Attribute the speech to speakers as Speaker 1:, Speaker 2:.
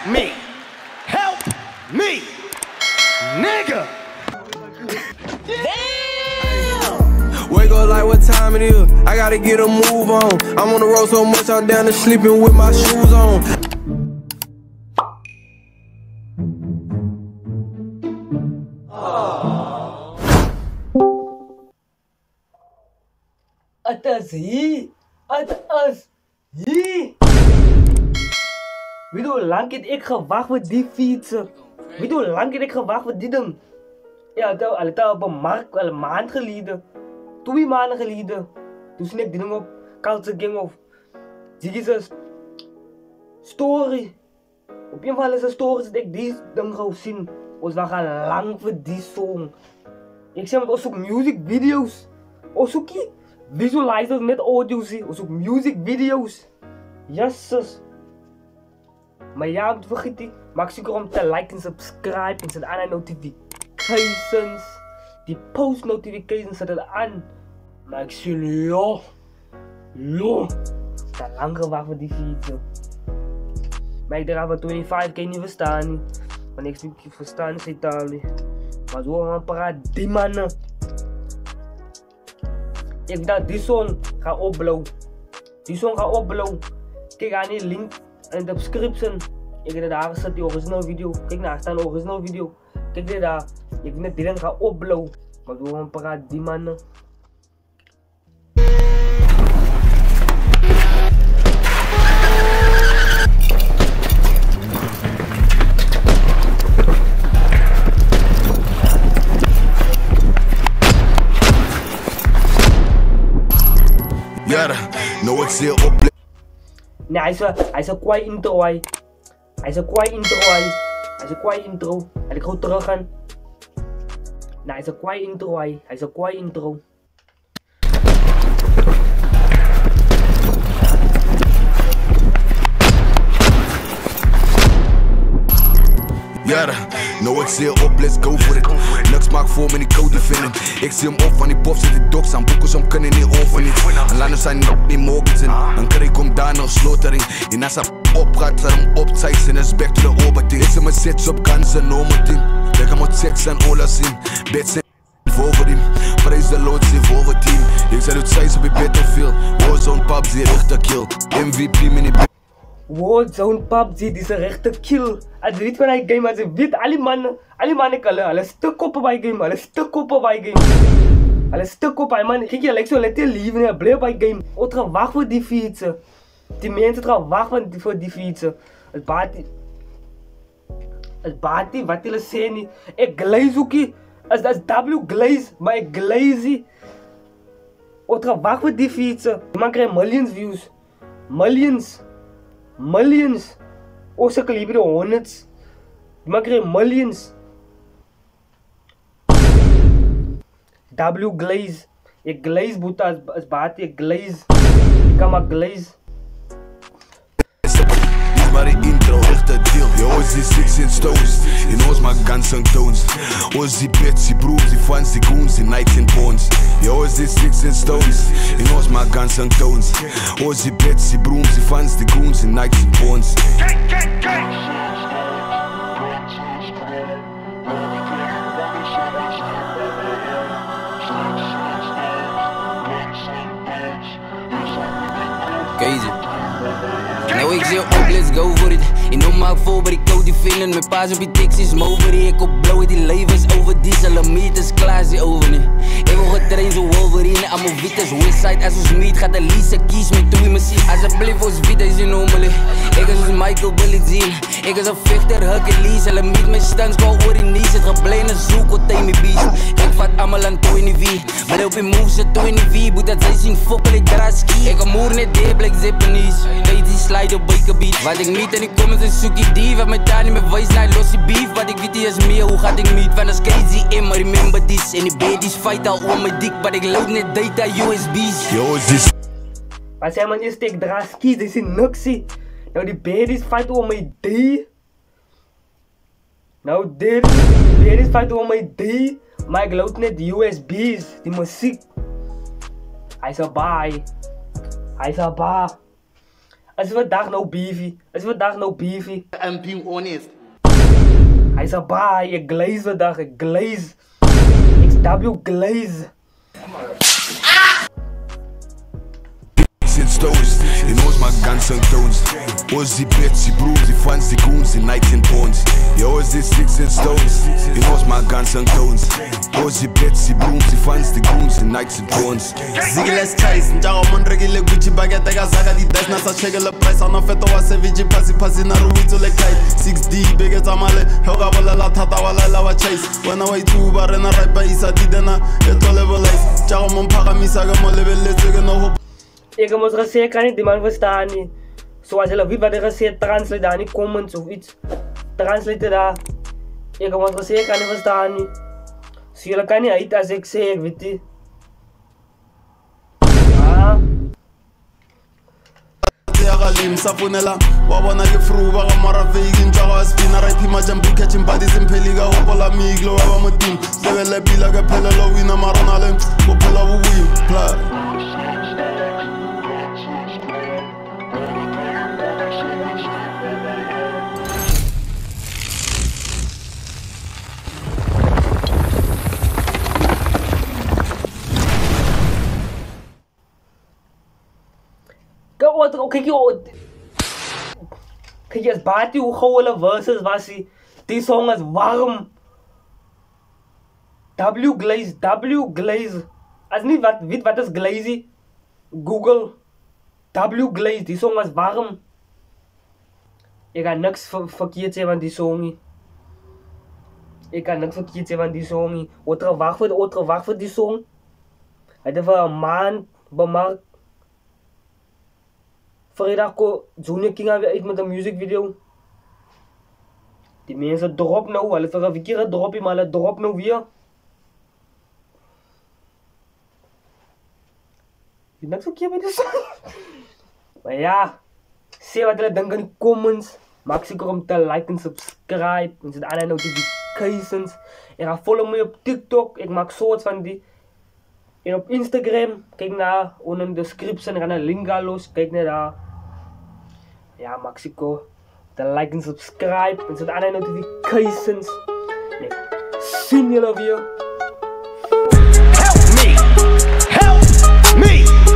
Speaker 1: me. Help me. Nigga. Damn. Wake up like what time it is. I gotta get a move on. I'm on the road so much I'm down to sleeping with my shoes on.
Speaker 2: Atas hier. Atas hier. Weet hoe lang heb ik gewacht voor die fietsen? Weet hoe lang heb ik gewacht voor die ding? Ja, dat op een markt al een maand geleden. 2 maanden geleden. Toen zie ik die ding op Culture Gang of. Zie is een story. Op een van deze stories dat ik die ding ga zien. Ons gaan lang voor die song. Ik zeg met ons zoek music video's. Ons zoek je visualizers met audio zie. Ons zoek music video's. Jezus. Maar ja, moet vergeten. Maak zeker om te liken en subscribe en zet aan de notifications. Die post notifications zetten aan. Maar ik zie jullie, te lang gewacht voor die video. Maar ik draag van 25 kan je niet verstaan. Want ik zie verstaan is Italië. Maar zo gaan praten die mannen. Ik dacht die song gaat opblowen. Die song gaat opblowen. Kijk aan die link in de description. Ik heb daar gezet die original video. Kijk naar staan de original video. Kijk dit daar. Ik vind dat die link gaat opblowen. Maar zo gaan praten die mannen.
Speaker 1: No, ik zie op.
Speaker 2: Nee, hij is een kwaai intro. Hij is een kwaai intro. Hij is een kwaai intro. En ik ga terug gaan. Nee, hij is een kwaai intro. Hij is een kwaai intro.
Speaker 1: No, ik zie op, let's go for it. Niks maakt voor me die code vinden. Ik zie hem op van die pops en die dogs aan boeken, som kunnen niet over niet. En laten zijn niet mogelijk zijn. Dan kan ik om daar nog slotering. En als hij opgaat, zet hem op tijd en is back to the orbiting. Ik zie me sets op kansen, no more thing. Ik ga moet seks en ola zien. Bed zijn voor hem. Prijs de lood zijn voor het team. Ik zei het zij op je battlefield. Warzone pubs die rechter kill. MVP mini.
Speaker 2: Warzone PUBG, die is een rechte kill. Als je weet van die game, als je weet, alle mannen kallen, alle stuk koppen bij game, alle stuk koppen bij game. Alle stuk koppen, man. Kijk je, lijkt zo lekker lief en blij bij game. Wat gaan wachten voor die fietsen. Die mensen gaan wachten voor die fietsen. Het baat wat jullie zeggen. Ik glaze ook niet. Als W glaze, maar ik glaze. Wat gaan wachten voor die fietsen. Die man krijgt millions views. Millions. Oh, ze kan liever de hundreds. Die man krijgt millions. W glaze. Ik glaze boeta als baat. Ik glaze. Ik kan maar glaze.
Speaker 1: Maar die intro, echt een deal. Yo, is die 16 stones. Je knows my guns and tones. Oz die bits, die broers, die fans, die goons, die nights and bones. Yo, is die 16 stones. Je knows my guns and tones. Oz die bits, die broers, die fans, die goons, die nights and bones.
Speaker 3: Crazy. Nou ik zie op, let's go for it. Ik noem maak voor bij die code die vinden. Mijn paas op die tiks is moverie. Ik op blauw die levens over diesel. Een meters klaar zie over niet. Ik wil getraind zo Wolverine. Aan mijn witte Westside. Als ons meet gaat de Lisa kies me toe in mijn ziel. Alsjeblieft ons witte is in normale. Ik is als Michael Billy Jean. Ik is een vechter, Hercules. Alle meet mijn stands, go over die knees. Het gebleven zoek, wat tegen me beast. Ik vat allemaal aan 20V. Maar op je moves het 20V. Moet dat zij zien fokken, ik draai ski. Ik amoer net deep, like Japanese. Weet die slide op bikerbeat. Wat ik meet en ik kom met een zoekie die. Wat met daar niet meer voice naar losse beef. Wat ik weet is meer, hoe gaat ik meet? Van dat crazy in, maar remember this. En die baby's fight al om mijn dik. Maar ik load net data USB's.
Speaker 1: Yo, is this.
Speaker 2: Maar zij man eerst, ik draai skis, die zien niks zie. Nou die baby's fight om mijn D. Nou dit, die baby's fight om mijn D. Maar ik load net USB's, die muziek. Hij is erbij. Hij is erbij. As we vandaag nou beefy.
Speaker 4: I'm being honest.
Speaker 2: Hij zei bye, ik glaze vandaag, ik glaze. XW glaze.
Speaker 1: In stones, he knows my guns and tones. Ozzy bets, he brews, he funds the goons, the nights and bones. He always did sticks and stones. He knows my guns and tones. Ozzy bets, he brews, he funds the goons, the nights and bones.
Speaker 4: Zigles chase, njago monregile Gucci baguette kazaga di des nasa check le price on feto wa savage pasi na ruwito le kite 6D bege tamale hoga bola la tata wala la wa chase when I way to bare na right by isa di dena eto level life njago mon pagamisa ga mo level le no hope.
Speaker 2: Ik moet gezegd kan niet die man verstaan niet. Zoals je weet wat er gezegd translate daar niet comments of iets. Translate daar. Ik moet gezegd kan niet verstaan niet. Dus jullie kan niet uit als ik zeg, weet je. Ah.
Speaker 4: Lim safunela wabona ke fruba ga mara veigin jaga spina right hima jambu catching bodies in peliga hopola miglo wa mutim lebele bila ga pelelo wina maronale hopola wi pla.
Speaker 2: Kijk eens Bati hoe gauw verses was hij. Die song is warm. W Glaze. Als niet weet wat is glazy, Google W Glaze, die song is warm. Ik ga niks verkeerd zeggen van die song. Wat er wacht voor die song. Het heeft een maand bemerkt. Vrijdag komt Junior King weer uit met een muziekvideo. Die mensen drop nou, hulle vir 'n verkeerde droppie, maar hulle drop nou weer. Jy niks verkeerd met die song. Maar ja, sê wat hulle dink in die comments. Maak seker om te like en subscribe. En sit aan die notifications. En ga follow my op TikTok. Ik maak soort van die. En op Instagram, kijk naar onder in de description, gaan naar link los, kijk naar daar. Ja, Mexico. De like en subscribe en zet aan de notifications. Nee, zien jullie weer.
Speaker 4: Help me!